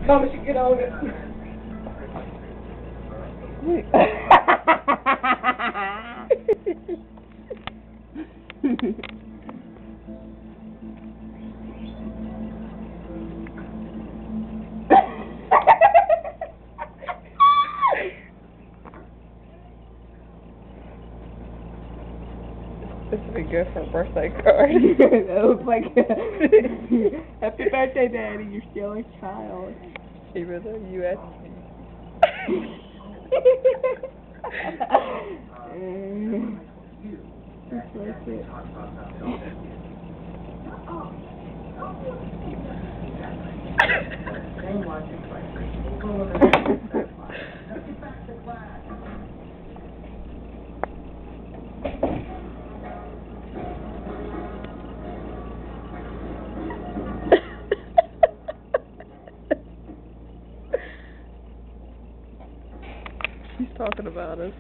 Mama should get on it. This would be good for a birthday card. That looks like happy birthday, Daddy. You're still a child. Even though you asked me. Just like it. She's talking about us.